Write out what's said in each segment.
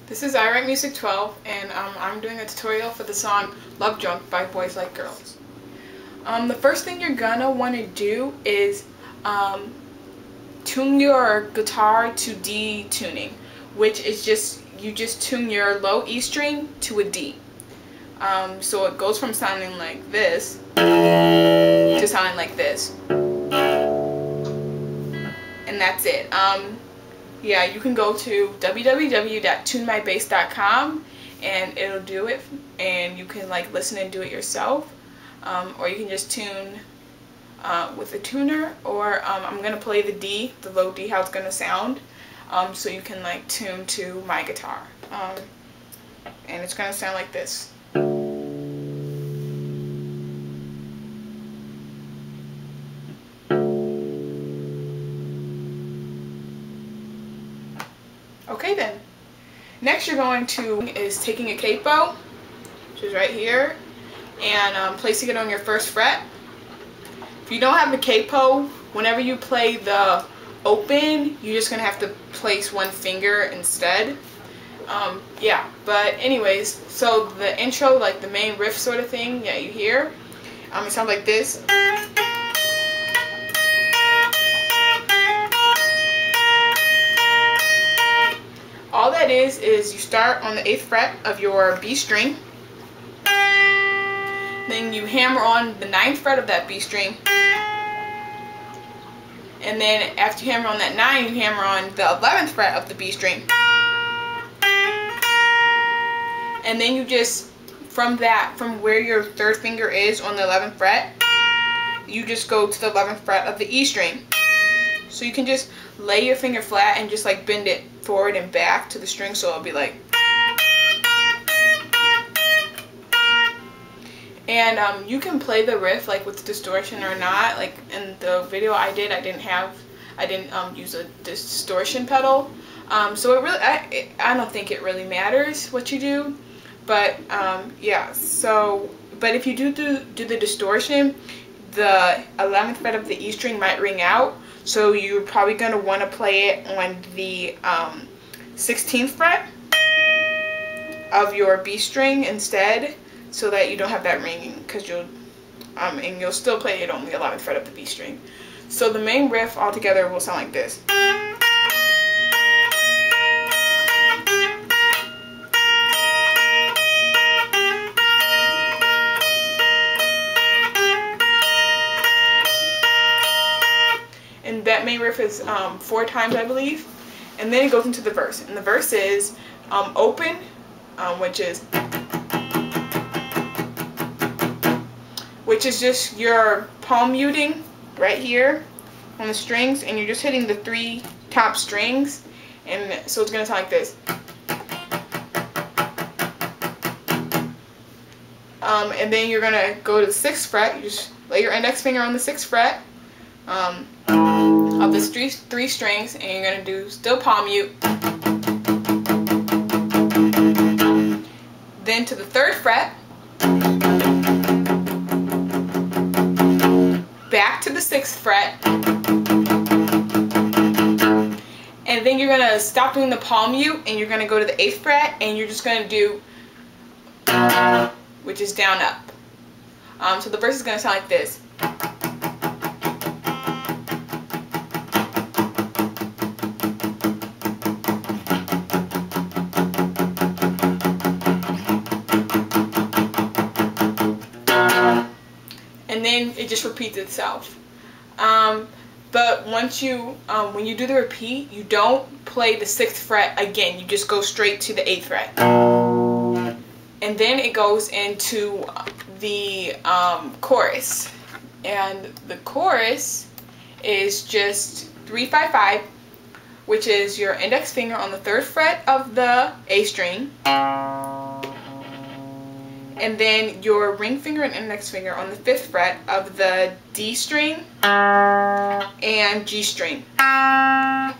This is I Write Music 12, and I'm doing a tutorial for the song Love Drunk by Boys Like Girls. The first thing you're gonna want to do is tune your guitar to D tuning, which is just, you just tune your low E string to a D. So it goes from sounding like this to sounding like this. And that's it. Yeah, you can go to www.tunemybass.com and it'll do it, and you can like listen and do it yourself, or you can just tune with a tuner, or I'm gonna play the D, the low D, how it's gonna sound, so you can like tune to my guitar, and it's gonna sound like this. Okay then, next you're going to is taking a capo, which is right here, and placing it on your first fret. If you don't have a capo, whenever you play the open, you're just going to have to place one finger instead. Yeah, but anyways, so the intro, like the main riff sort of thing, yeah, you hear, it sounds like this. All that is you start on the 8th fret of your B string, then you hammer on the 9th fret of that B string, and then after you hammer on that 9, you hammer on the 11th fret of the B string, and then you just, from where your 3rd finger is on the 11th fret, you just go to the 11th fret of the E string. So you can just lay your finger flat and just like bend it forward and back to the string, so it'll be like. And you can play the riff like with distortion or not. Like in the video I didn't use a distortion pedal. So it really, I don't think it really matters what you do. But yeah. So, but if you do the distortion, the 11th fret of the E string might ring out. So you're probably going to want to play it on the 16th fret of your B string instead, so that you don't have that ringing, because and you'll still play it on the 11th fret of the B string. So the main riff altogether will sound like this. And that main riff is 4 times, I believe, and then it goes into the verse. And the verse is open, which is just your palm muting right here on the strings, and you're just hitting the 3 top strings, and so it's gonna sound like this. And then you're gonna go to the 6th fret. You just lay your index finger on the 6th fret. Of the 3 strings, and you're going to do still palm mute. Then to the 3rd fret, back to the 6th fret, and then you're going to stop doing the palm mute, and you're going to go to the 8th fret, and you're just going to do, which is down up. So the verse is going to sound like this. And then it just repeats itself. But once you, when you do the repeat, you don't play the 6th fret again. You just go straight to the 8th fret. And then it goes into the chorus. And the chorus is just 3-5-5, which is your index finger on the 3rd fret of the A string, and then your ring finger and index finger on the 5th fret of the D string and G string.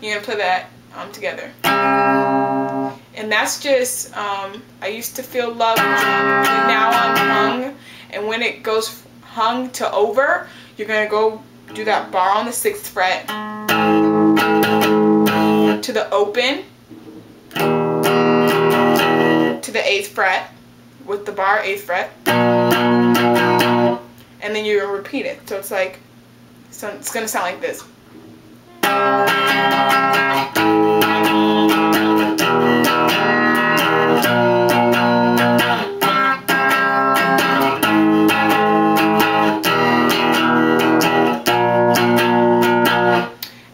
You're going to play that together. And that's just, I used to feel love, and now I'm hung. And when it goes hung to over, you're going to go do that bar on the 6th fret to the open, the 8th fret with the bar 8th fret, and then you repeat it. So it's like, so it's gonna sound like this.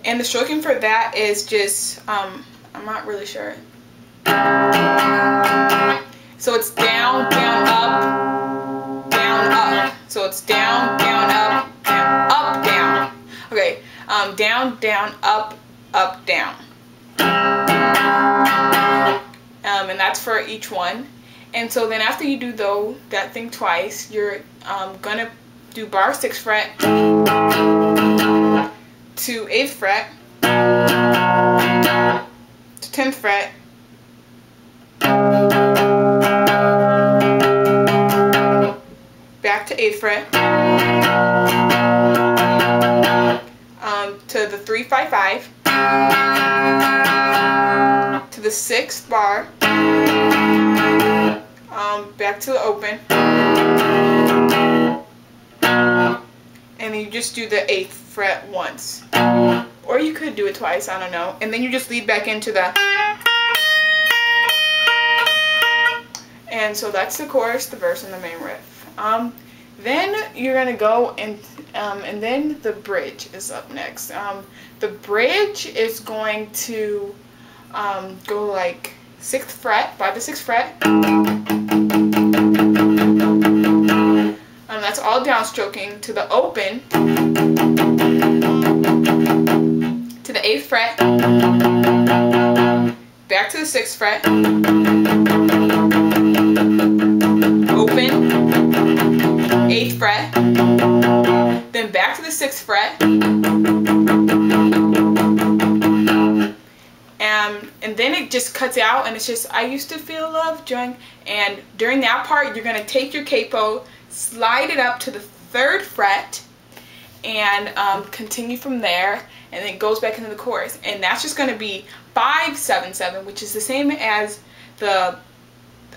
And the stroking for that is just, I'm not really sure. So it's down, down, up, down, up. So it's down, down, up, down, up, down. Okay, down, down, up, down. And that's for each one. And so then after you do that thing twice, you're gonna do bar 6th fret to 8th fret to 10th fret back to 8th fret to the 3-5-5 to the 6th bar back to the open, and then you just do the 8th fret once, or you could do it twice, I don't know, and then you just lead back into the, and so that's the chorus, the verse, and the main riff. Then you're gonna go and then the bridge is up next. The bridge is going to go like 6th fret by the 6th fret. That's all downstroking to the open, to the 8th fret, back to the 6th fret, open, 8th fret, then back to the 6th fret, and then it just cuts out, and it's just, I used to feel love during that part, you're going to take your capo, slide it up to the 3rd fret, and continue from there, and then it goes back into the chorus, and that's just going to be 5-7-7, which is the same as the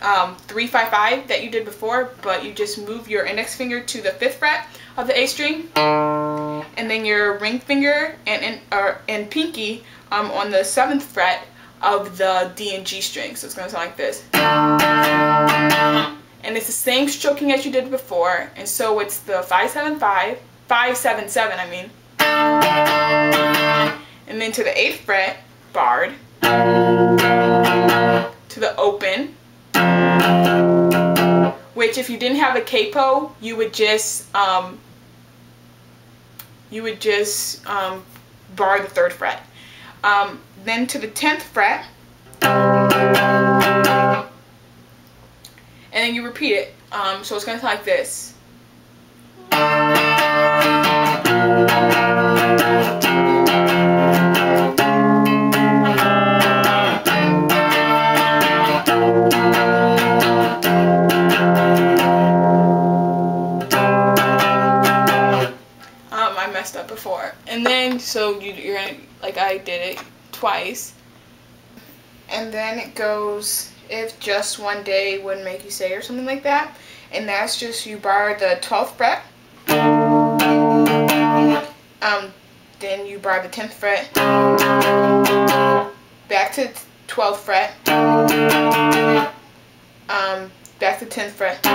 3-5-5 that you did before, but you just move your index finger to the 5th fret of the A string, and then your ring finger and pinky on the 7th fret of the D and G string. So it's going to sound like this. And it's the same stroking as you did before, and so it's the 5-7-5, 5-7-7, I mean, and then to the 8th fret, barred, to the open, which if you didn't have a capo, you would just bar the 3rd fret. Then to the 10th fret, and then you repeat it. So it's going to sound like this. I messed up before. And then, so you're going to, like I did it twice. And then it goes, if just one day would make you say, or something like that. And that's just, you bar the 12th fret. Then you bar the 10th fret. Back to 12th fret. Back to 10th fret.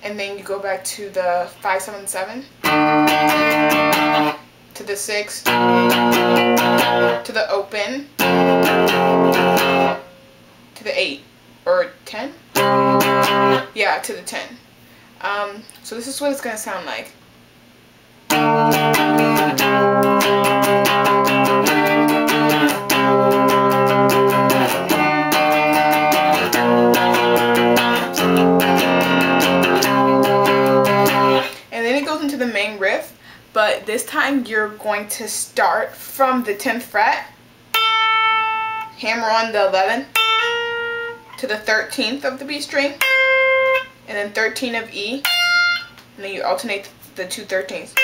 And then you go back to the 5-7-7. To the 6, to the open, to the 8, or 10? Yeah, to the 10. So this is what it's going to sound like. And then it goes into the main riff. But this time you're going to start from the 10th fret, hammer on the 11th to the 13th of the B string, and then 13 of E, and then you alternate the two 13ths.